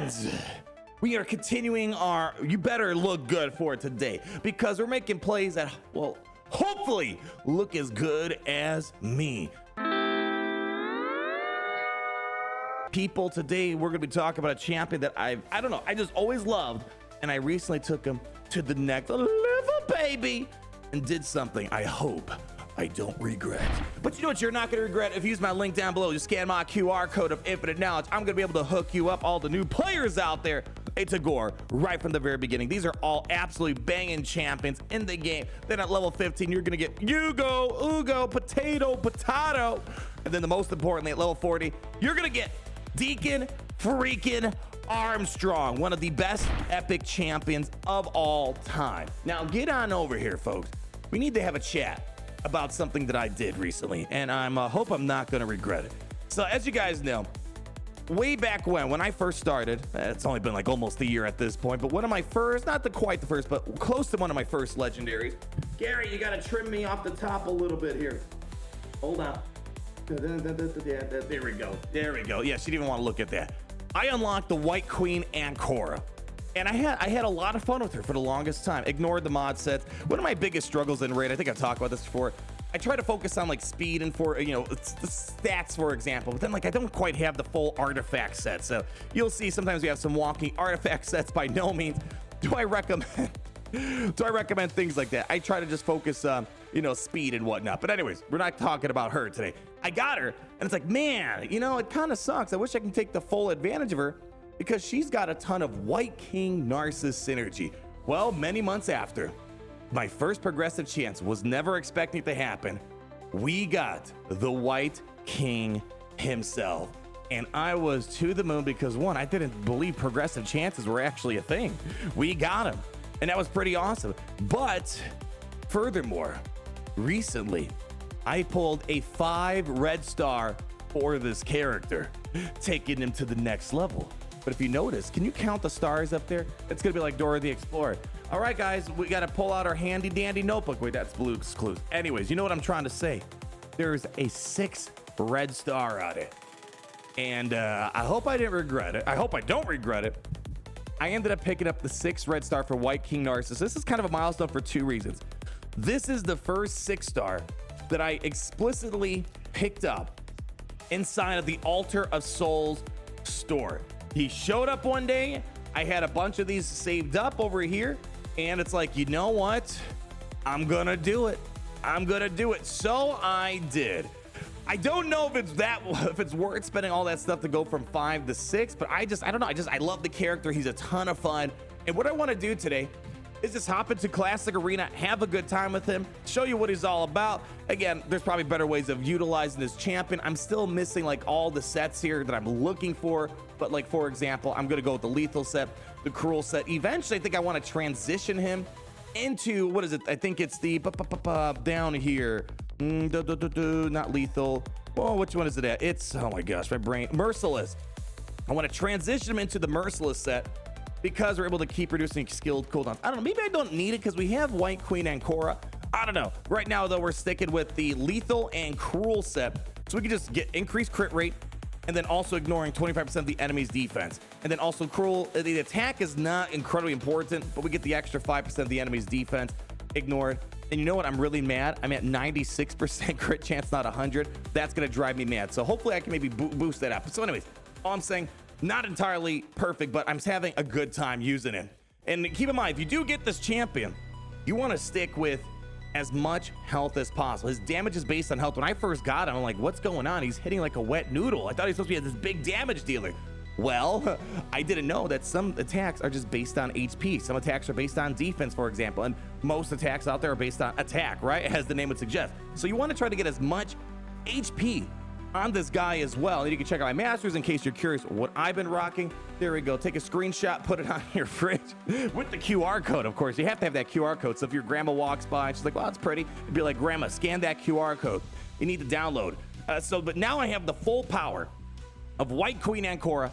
And we are continuing our you better look good for today, because we're making plays that, well, hopefully look as good as me. People, today we're gonna be talking about a champion that I don't know, I just always loved, and I recently took him to the next level, baby, and did something I hope I don't regret. But you know what you're not gonna regret? If you use my link down below, just scan my QR code of infinite knowledge, I'm gonna be able to hook you up all the new players out there. It's a gore right from the very beginning. These are all absolutely banging champions in the game. Then at level 15, you're gonna get Yugo, Ugo, Potato. And then the most importantly, at level 40, you're gonna get Deacon freaking Armstrong, one of the best epic champions of all time. Now get on over here, folks. We need to have a chat about something that I did recently, and I hope I'm not gonna regret it. So as you guys know, way back when I first started, it's only been like almost a year at this point, but one of my first, not quite the first, but close to one of my first legendaries. Gary, you gotta trim me off the top a little bit here. Hold on. There we go. There we go. Yeah, she didn't even want to look at that. I unlocked the Wight Queen Ancora, and I had a lot of fun with her for the longest time. Ignored the mod sets. One of my biggest struggles in raid, I think I've talked about this before, I try to focus on like speed and for, you know, the stats, for example, but then like I don't quite have the full artifact set. So you'll see sometimes we have some wonky artifact sets. By no means do I recommend things like that. I try to just focus on, you know, speed and whatnot. But anyways, we're not talking about her today. I got her, and it's like, man, you know, it kind of sucks. I wish I can take the full advantage of her, because she's got a ton of Wight King Narses synergy. Well, many months after my first progressive chance, was never expecting it to happen, we got the Wight King himself. And I was to the moon, because one, I didn't believe progressive chances were actually a thing. We got him, and that was pretty awesome. But furthermore, recently I pulled a 5 red star for this character, taking him to the next level. But if you notice, can you count the stars up there? It's gonna be like Dora the Explorer. All right, guys, we gotta pull out our handy dandy notebook. Wait, that's Blue's Clues. Anyways, you know what I'm trying to say. There's a 6 red star on it. And I hope I didn't regret it. I hope I don't regret it. I ended up picking up the 6 red star for Wight King Narses. This is kind of a milestone for 2 reasons. This is the first 6 star that I explicitly picked up inside of the Altar of Souls store. He showed up one day. I had a bunch of these saved up over here, and it's like, you know what? I'm gonna do it. I'm gonna do it. So I did. I don't know if it's worth spending all that stuff to go from 5 to 6, but I don't know. I love the character. He's a ton of fun. And what I want to do today is just hop into Classic Arena, have a good time with him, show you what he's all about. Again, there's probably better ways of utilizing this champion. I'm still missing like all the sets here that I'm looking for, but like, for example, I'm gonna go with the lethal set, the cruel set. Eventually, I think I want to transition him into, what is it? I think it's the down here. Not lethal. Oh, which one is it at? It's, oh my gosh, my brain. Merciless. I want to transition him into the Merciless set, because we're able to keep reducing skilled cooldowns. I don't know, maybe I don't need it because we have Wight Queen Ancora. I don't know. Right now, though, we're sticking with the lethal and cruel set, so we can just get increased crit rate, and then also ignoring 25% of the enemy's defense. And then also cruel, the attack is not incredibly important, but we get the extra 5% of the enemy's defense ignored. And you know what? I'm really mad. I'm at 96% crit chance, not 100. That's going to drive me mad. So hopefully I can maybe boost that up. So anyways, all I'm saying, not entirely perfect, but I'm having a good time using it. And keep in mind, if you do get this champion, you want to stick with as much health as possible. His damage is based on health. When I first got him, I'm like, what's going on? He's hitting like a wet noodle. I thought he was supposed to be this big damage dealer. Well, I didn't know that some attacks are just based on HP. Some attacks are based on defense, for example, and most attacks out there are based on attack, right? As the name would suggest. So you want to try to get as much HP on this guy as well. And you can check out my masters in case you're curious what I've been rocking. There we go. Take a screenshot, put it on your fridge with the QR code. Of course, you have to have that QR code. So if your grandma walks by and she's like, well, it's pretty, it'd be like, grandma, scan that QR code. You need to download. But now I have the full power of Wight Queen Ancora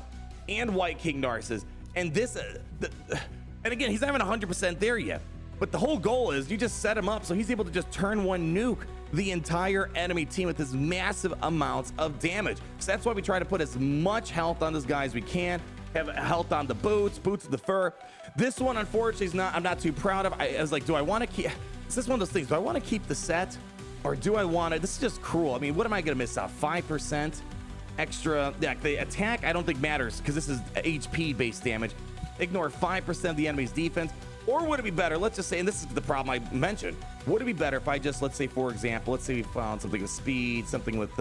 and Wight King Narses. And this, and again, he's not even 100% there yet. But the whole goal is you just set him up so he's able to just turn one nuke the entire enemy team with this massive amounts of damage. So that's why we try to put as much health on this guy as we can. Have health on the boots of the fur. This one, unfortunately, is not. I'm not too proud of. I was like, do I want to keep? Is this one of those things? Do I want to keep the set, or do I want to? This is just cruel. I mean, what am I gonna miss out? 5% extra. Yeah, the attack I don't think matters because this is HP based damage. Ignore 5% of the enemy's defense. Or would it be better? Let's just say, and this is the problem I mentioned. Would it be better if I just, let's say, for example, let's say we found something with speed, something with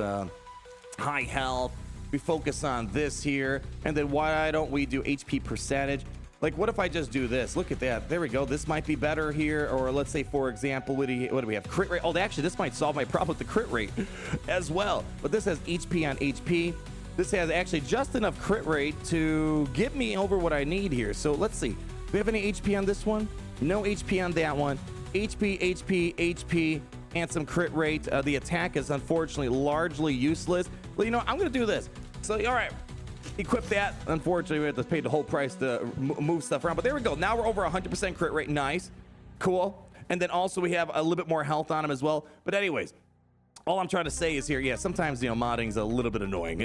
high health. We focus on this here, and then why don't we do HP percentage? Like, what if I just do this? Look at that. There we go. This might be better here. Or let's say, for example, what do we have? Crit rate. Oh, actually, this might solve my problem with the crit rate as well. But this has HP on HP. This has actually just enough crit rate to get me over what I need here. So let's see. Do we have any HP on this one? No HP on that one. HP, HP, HP, and some crit rate. The attack is unfortunately largely useless. Well, you know, I'm going to do this. So, all right, equip that. Unfortunately, we have to pay the whole price to move stuff around. But there we go. Now we're over 100% crit rate. Nice. Cool. And then also we have a little bit more health on him as well. But anyways, all I'm trying to say is here, yeah, sometimes, you know, modding is a little bit annoying.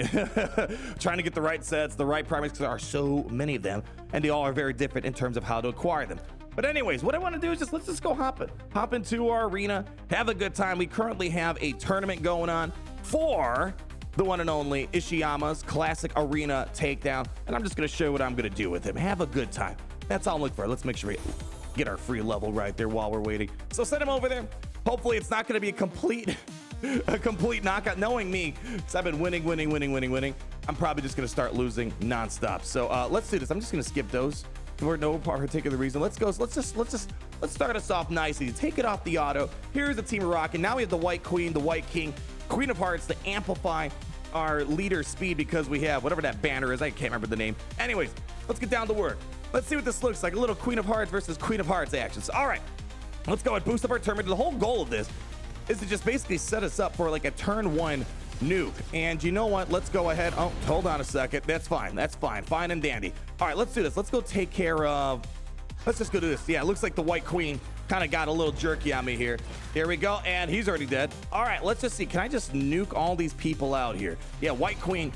Trying to get the right sets, the right primaries, because there are so many of them, and they all are very different in terms of how to acquire them. But anyways, what I want to do is let's just go hop into our arena, have a good time. We currently have a tournament going on for the one and only Ishiyama's Classic Arena Takedown, and I'm just going to show you what I'm going to do with him. Have a good time. That's all I'm looking for. Let's make sure we get our free level right there while we're waiting. So send him over there. Hopefully it's not going to be a complete knockout. Knowing me, because I've been winning. I'm probably just going to start losing nonstop. So let's do this. I'm just going to skip those for no particular reason. Let's start us off nicely. Take it off the auto. Here's the team rocking. Now we have the White Queen, the White King, Queen of Hearts to amplify our leader speed because we have whatever that banner is. I can't remember the name. Anyways, let's get down to work. Let's see what this looks like. A little Queen of Hearts versus Queen of Hearts action. So, all right, let's go and boost up our tournament. The whole goal of this is to just basically set us up for like a turn one nuke. And you know what? Let's go ahead. Oh, hold on a second. That's fine. That's fine. Fine and dandy. All right, let's do this. Let's go take care of. Let's just go do this. Yeah, it looks like the White Queen kind of got a little jerky on me here. Here we go. And he's already dead. All right, let's just see. Can I just nuke all these people out here? Yeah, White Queen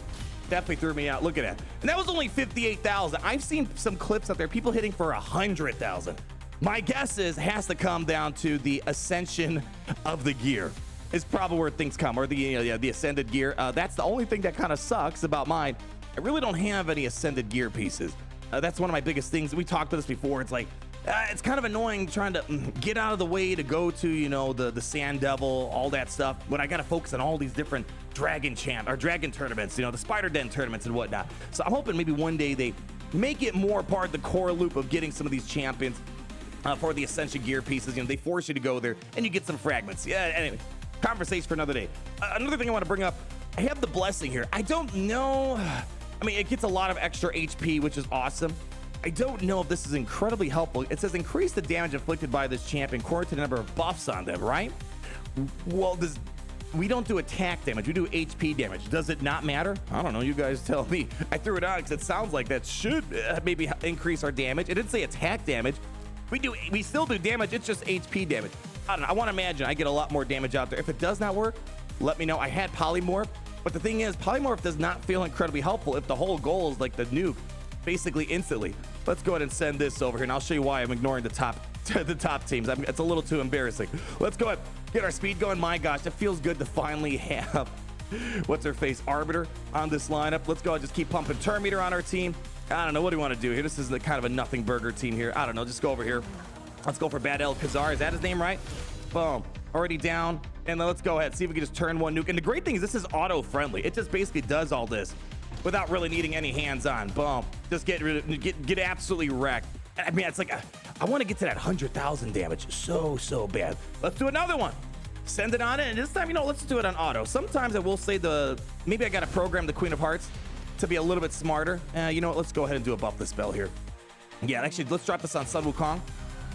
definitely threw me out. Look at that. And that was only 58,000. I've seen some clips out there, people hitting for 100,000. My guess is it has to come down to the ascension of the gear. Is probably where things come, or the ascended gear. That's the only thing that kind of sucks about mine. I really don't have any ascended gear pieces. That's one of my biggest things. We talked about this before. It's like it's kind of annoying trying to get out of the way to go to, you know, the Sand Devil, all that stuff, when I got to focus on all these different dragon tournaments, you know, the Spider Den tournaments and whatnot. So I'm hoping maybe one day they make it more part of the core loop of getting some of these champions for the Ascension gear pieces. You know, they force you to go there and you get some fragments. Yeah, anyway, conversation for another day. Another thing I want to bring up, I have the blessing here. I don't know. I mean, it gets a lot of extra HP, which is awesome. I don't know if this is incredibly helpful. It says increase the damage inflicted by this champion according to the number of buffs on them, right? Well, we don't do attack damage, we do HP damage. Does it not matter? I don't know, you guys tell me. I threw it out because it sounds like that should maybe increase our damage. It didn't say attack damage. We still do damage, it's just HP damage. I don't know, I want to imagine I get a lot more damage out there. If it does not work, let me know. I had polymorph, but the thing is, polymorph does not feel incredibly helpful if the whole goal is like the nuke, basically instantly. Let's go ahead and send this over here, and I'll show you why I'm ignoring the top teams. It's a little too embarrassing. Let's go ahead, get our speed going. My gosh, it feels good to finally have what's her face, Arbiter on this lineup. Let's go ahead and just keep pumping turn meter on our team. I don't know, what do we want to do here? This is the kind of a nothing burger team here. I don't know, just go over here. Let's go for Bad El Khazar. Is that his name, right? Boom, already down. And then let's go ahead, see if we can just turn one nuke. And the great thing is this is auto friendly. It just basically does all this without really needing any hands-on. Boom, just get absolutely wrecked. I mean, it's like I want to get to that 100,000 damage so bad. Let's do another one. Send it on in, and this time, you know, let's do it on auto. Sometimes I will say maybe I got to program the Queen of Hearts to be a little bit smarter. You know what? Let's go ahead and do a buff this spell here. Yeah, actually, let's drop this on Sun Wukong.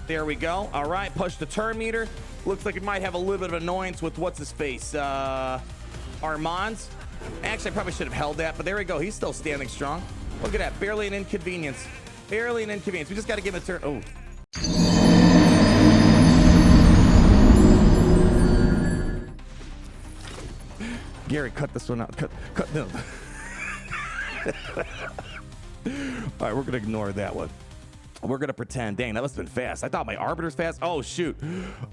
There we go. All right, push the turn meter. Looks like it might have a little bit of annoyance with what's his face, Armand's. Actually, I probably should have held that, but there we go. He's still standing strong. Look at that, barely an inconvenience. Barely an inconvenience. We just got to give him a turn. Oh. Gary, cut this one out. Cut no. All right, we're gonna ignore that one. We're gonna pretend. Dang, that must have been fast. I thought my arbiter's fast. Oh shoot.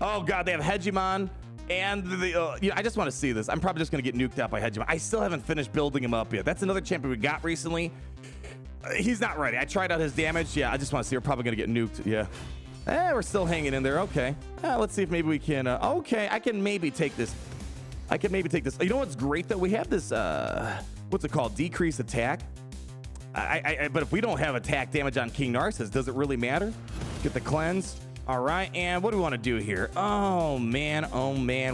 Oh god, they have Hegemon. And the I just want to see this. I'm probably just gonna get nuked out by Hegemon. I still haven't finished building him up yet. That's another champion we got recently. He's not ready. I tried out his damage. Yeah, I just want to see. We're probably gonna get nuked. Yeah. We're still hanging in there. Okay. Let's see if maybe we can. Okay, I can maybe take this. You know what's great though? We have this. What's it called? Decrease attack. But if we don't have attack damage on King Narses, does it really matter? Get the cleanse. All right, and what do we want to do here? Oh man,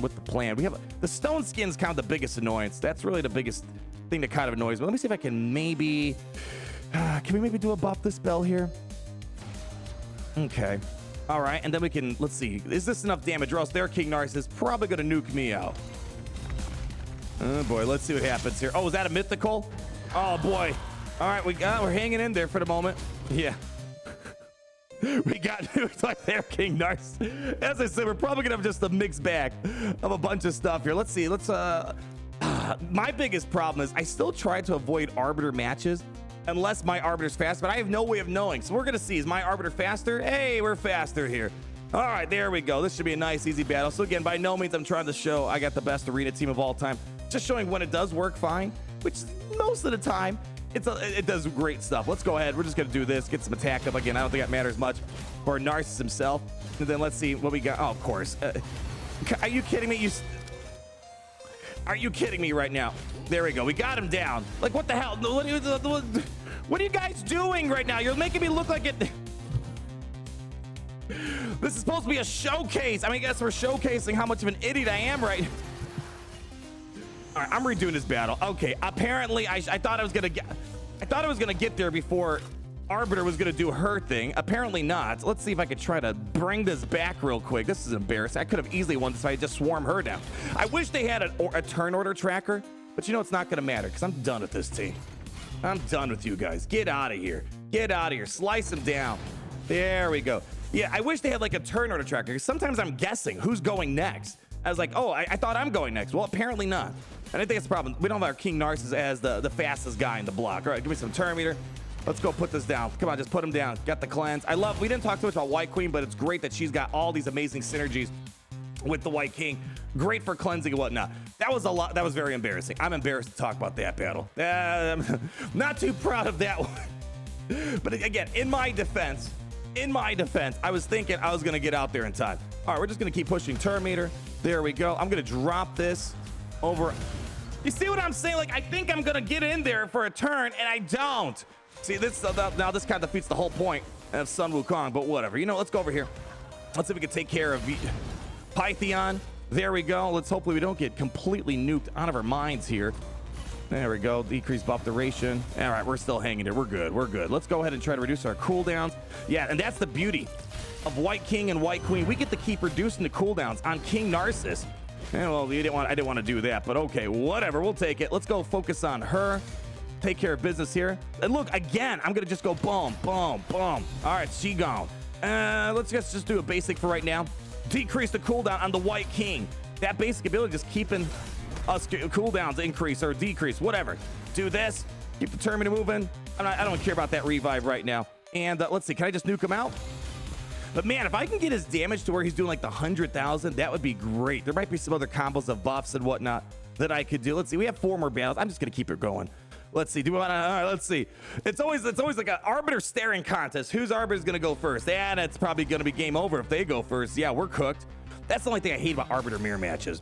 with the plan. We have the stone skin's kind of the biggest annoyance. That's really the biggest thing that kind of annoys me. Let me see if I can maybe, can we maybe do a buff this spell here? Okay, all right, and then we can, let's see, is this enough damage or else their King Narses is probably gonna nuke me out. Oh boy, let's see what happens here. Oh, is that a mythical? Oh boy. All right, we're hanging in there for the moment. Yeah. We got like their King Narses. As I said, we're probably gonna have just a mixed bag of a bunch of stuff here. Let's see. My biggest problem is I still try to avoid arbiter matches unless my arbiter's fast, but I have no way of knowing. So we're gonna see, is my arbiter faster? Hey, we're faster here. All right, there we go. This should be a nice, easy battle. So again, by no means I'm trying to show I got the best arena team of all time. Just showing when it does work fine, which most of the time, it does great stuff. Let's go ahead. We're just going to do this, get some attack up again. I don't think that matters much for Narses himself. And then let's see what we got. Oh, of course. Are you kidding me? Are you kidding me right now? There we go. We got him down. Like, what the hell? What are you guys doing right now? You're making me look like it. This is supposed to be a showcase. I mean, I guess we're showcasing how much of an idiot I am right now. All right, I'm redoing this battle. Okay, apparently I thought I was gonna get there before Arbiter was gonna do her thing. Apparently not. Let's see if I could try to bring this back real quick. This is embarrassing. I could have easily won this if I just swarm her down. I wish they had a turn order tracker, but you know it's not gonna matter because I'm done with this team. I'm done with you guys. Get out of here. Get out of here. Slice them down. There we go. Yeah, I wish they had like a turn order tracker because sometimes I'm guessing who's going next. I was like, oh, I thought I'm going next. Well, apparently not. And I think it's a problem. We don't have our King Narses as the fastest guy in the block. All right, give me some turn meter. Let's go put this down. Come on, just put him down. Got the cleanse. We didn't talk too much about Wight Queen, but it's great that she's got all these amazing synergies with the Wight King. Great for cleansing and whatnot. That was a lot. That was very embarrassing. I'm embarrassed to talk about that battle. I'm not too proud of that one. But again, in my defense, I was thinking I was going to get out there in time. All right, we're just going to keep pushing turn meter. There we go. I'm going to drop this over. You see what I'm saying? Like, I think I'm going to get in there for a turn, and I don't. See, now this kind of defeats the whole point of Sun Wukong, but whatever. You know, let's go over here. Let's see if we can take care of Pythion. There we go. Let's hopefully we don't get completely nuked out of our minds here. There we go. Decrease buff duration. All right, we're still hanging here. We're good. We're good. Let's go ahead and try to reduce our cooldowns. Yeah, and that's the beauty of Wight King and Wight Queen. We get to keep reducing the cooldowns on King Narses. Yeah, well, I didn't want to do that, but okay, whatever. We'll take it. Let's go focus on her. Take care of business here. And look, again, I'm going to just go boom, boom, boom. All right, she gone. Let's just do a basic for right now. Decrease the cooldown on the Wight King. That basic ability just keeping us cooldowns increase or decrease, whatever. Do this. Keep the turn meter moving. I don't care about that revive right now. And let's see, can I just nuke him out? But man, if I can get his damage to where he's doing like the 100,000, that would be great. There might be some other combos of buffs and whatnot that I could do. Let's see. We have 4 more battles. I'm just gonna keep it going. Let's see. All right, let's see. It's always like an arbiter staring contest. Whose arbiter is gonna go first? And it's probably gonna be game over if they go first. Yeah, we're cooked. That's the only thing I hate about arbiter mirror matches.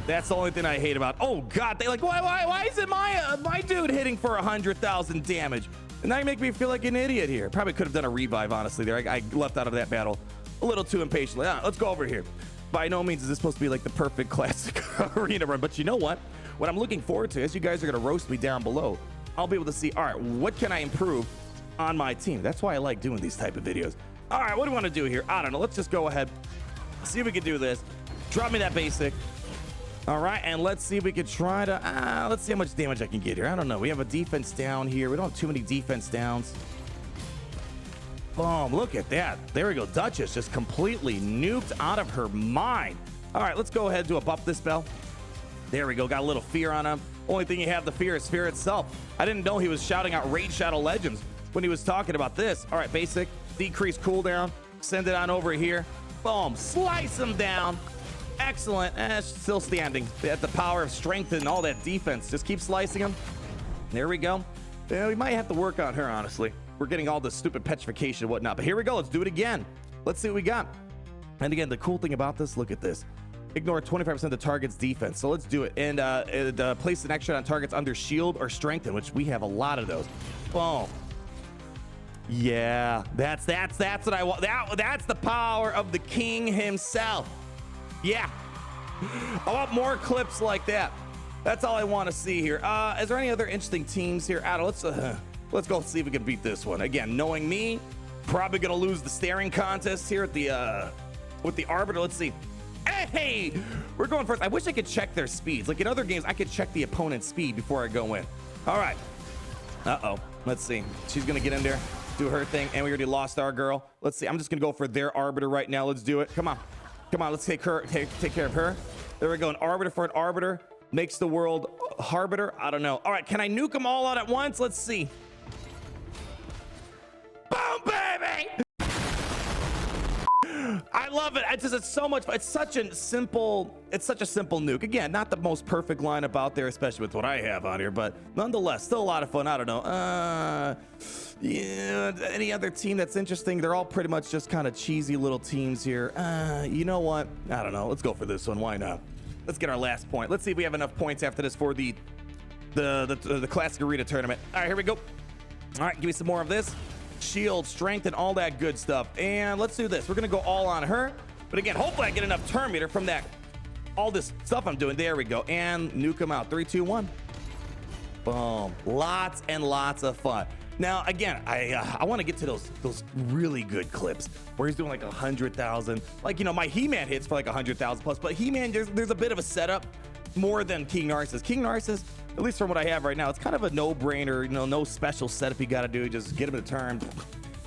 That's the only thing I hate about. Oh God, they like why is it my dude hitting for 100,000 damage? And now you make me feel like an idiot here. Probably could have done a revive, honestly, there. I left out of that battle a little too impatiently. Let's go over here. By no means is this supposed to be like the perfect classic arena run, but you know what? What I'm looking forward to, as you guys are going to roast me down below, I'll be able to see, all right, what can I improve on my team? That's why I like doing these type of videos. All right, what do we want to do here? I don't know. Let's just go ahead. See if we can do this. Drop me that basic. All right, and let's see if we can try to, let's see how much damage I can get here. I don't know. We have a defense down here. We don't have too many defense downs. Boom, look at that. There we go. Duchess just completely nuked out of her mind. All right, let's go ahead and do a buff this spell. There we go. Got a little fear on him. Only thing you have to fear is fear itself. I didn't know he was shouting out Raid Shadow Legends when he was talking about this. All right, basic, decrease cooldown, send it on over here. Boom, slice him down. Excellent. Still standing. They have the power of strength and all that defense. Just keep slicing him. There we go. Yeah, we might have to work on her, honestly. We're getting all this stupid petrification and whatnot. But here we go. Let's do it again. Let's see what we got. And again, the cool thing about this, look at this. Ignore 25% of the target's defense. So let's do it. And place an extra on targets under shield or strengthen, which we have a lot of those. Boom. Yeah, that's what I want. That's the power of the king himself. Yeah. I want more clips like that. That's all I want to see here. Is there any other interesting teams here? Let's go see if we can beat this one. Again, knowing me, probably gonna lose the staring contest here at the with the Arbiter. Let's see. Hey, we're going first. I wish I could check their speeds. Like in other games, I could check the opponent's speed before I go in. All right. Uh-oh. Let's see. She's gonna get in there, do her thing, and we already lost our girl. Let's see. I'm just gonna go for their Arbiter right now. Let's do it. Come on. Come on, let's take care of her. There we go. An Arbiter for an Arbiter makes the world Harbiter. I don't know. All right, can I nuke them all out at once? Let's see. Boom, baby! I love it. It's so much fun. It's such a simple nuke. Again, not the most perfect lineup out there, especially with what I have on here, but nonetheless, still a lot of fun. I don't know. Yeah, any other team that's interesting? They're all pretty much just kind of cheesy little teams here. You know what? I don't know. Let's go for this one. Why not? Let's get our last point. Let's see if we have enough points after this for the Classic Arena tournament. All right, here we go. All right, give me some more of this. Shield, strength, and all that good stuff. And let's do this. We're gonna go all on her. But again, hopefully I get enough turn meter from all this stuff I'm doing. There we go. And nuke them out. 3, 2, 1. Boom. Lots and lots of fun. Now, again, I want to get to those really good clips where he's doing like 100,000. Like, you know, my He-Man hits for like 100,000 plus. But He-Man, there's a bit of a setup more than King Narses. King Narses, at least from what I have right now, it's kind of a no-brainer. You know, no special setup you got to do. Just get him to turn,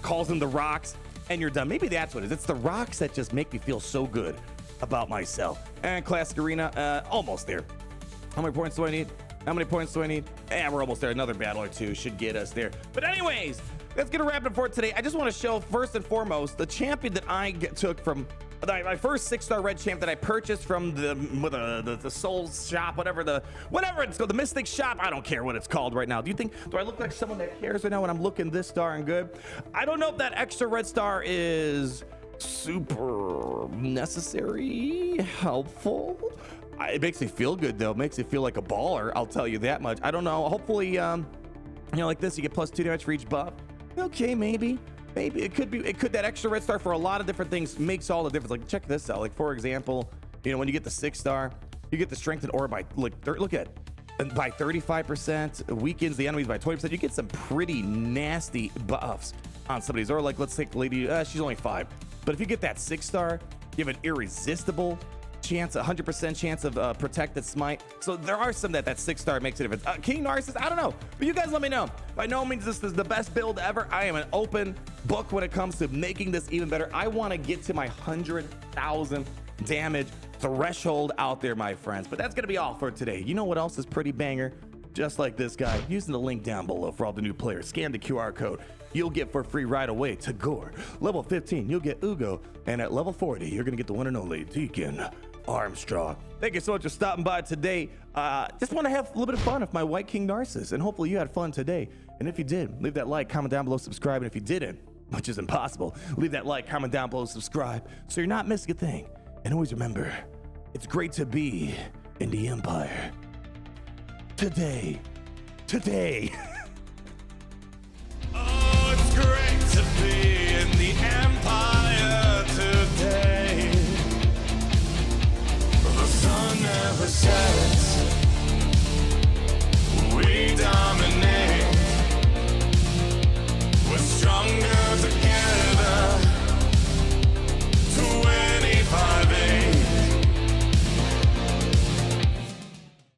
calls him the rocks, and you're done. Maybe that's what it is. It's the rocks that just make me feel so good about myself. And Classic Arena, almost there. How many points do I need? How many points do I need? We're almost there. Another battle or two should get us there. But anyways, that's gonna wrap it for today. I just want to show first and foremost the champion that I took from my first 6-star red champ that I purchased from the Soul shop, whatever it's called, the Mystic shop. I don't care what it's called right now. Do I look like someone that cares right now when I'm looking this darn good? I don't know if that extra red star is super necessary, helpful. It makes me feel good though. It makes me feel like a baller. I'll tell you that much. I don't know. Hopefully, you know, like this, you get +2 damage for each buff. Okay, maybe it could be. That extra red star for a lot of different things makes all the difference. Like check this out. Like for example, you know, when you get the 6-star, you get the strengthened aura by look at. And by 35%, weakens the enemies by 20%. You get some pretty nasty buffs on some of these. Or like, let's take Lady. She's only 5. But if you get that 6-star, you have an irresistible chance, 100% chance of protected smite. So there are some that 6-star makes a difference. King Narses, I don't know, but you guys let me know. By no means this is the best build ever. I am an open book when it comes to making this even better. I want to get to my 100,000 damage threshold out there, my friends. But that's gonna be all for today. You know what else is pretty banger? Just like this guy, using the link down below for all the new players. Scan the QR code. You'll get for free right away to Gore. Level 15, you'll get Ugo. And at level 40, you're gonna get the one and only Deacon Armstrong. Thank you so much for stopping by today. Just want to have a little bit of fun with my White King Narses, and hopefully you had fun today. And if you did, leave that like, comment down below, subscribe. And if you didn't, which is impossible, leave that like, comment down below, subscribe, so you're not missing a thing. And always remember, it's great to be in the Empire. Today.